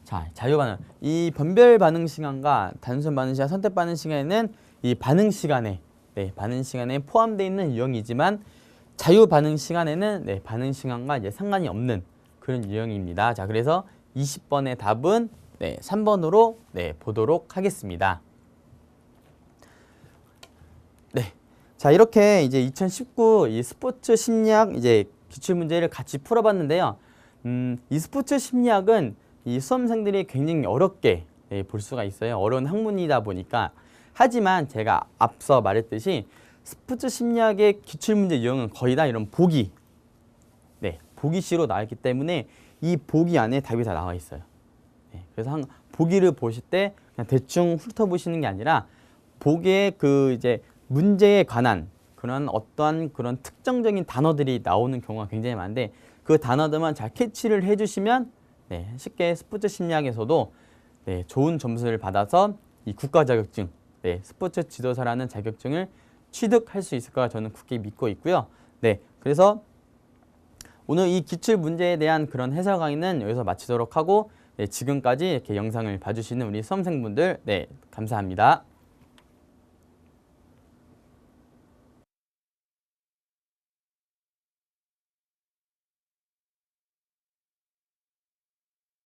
자, 자유 반응. 이 변별 반응 시간과 단순 반응 시간, 선택 반응 시간에는 이 반응 시간에 포함되어 있는 유형이지만, 자유 반응 시간에는 네, 반응 시간과 이제 상관이 없는 그런 유형입니다. 자, 그래서 20번의 답은 네, 3번으로 네, 보도록 하겠습니다. 네. 자, 이렇게 이제 2019 이 스포츠 심리학 이제 기출 문제를 같이 풀어봤는데요. 이 스포츠 심리학은 이 수험생들이 굉장히 어렵게 볼 수가 있어요. 어려운 학문이다 보니까. 하지만 제가 앞서 말했듯이 스포츠 심리학의 기출문제 유형은 거의 다 이런 보기시로 나와 있기 때문에 이 보기 안에 답이 다 나와 있어요. 그래서 보기를 보실 때 그냥 대충 훑어보시는 게 아니라 보기에 그 이제 문제에 관한 그런 어떠한 그런 특정적인 단어들이 나오는 경우가 굉장히 많은데, 그 단어들만 잘 캐치를 해주시면 네, 쉽게 스포츠 심리학에서도 네, 좋은 점수를 받아서 이 국가 자격증, 네, 스포츠 지도사라는 자격증을 취득할 수 있을 거라 저는 굳게 믿고 있고요. 네, 그래서 오늘 이 기출 문제에 대한 그런 해설 강의는 여기서 마치도록 하고, 네, 지금까지 이렇게 영상을 봐주시는 우리 수험생분들, 네, 감사합니다.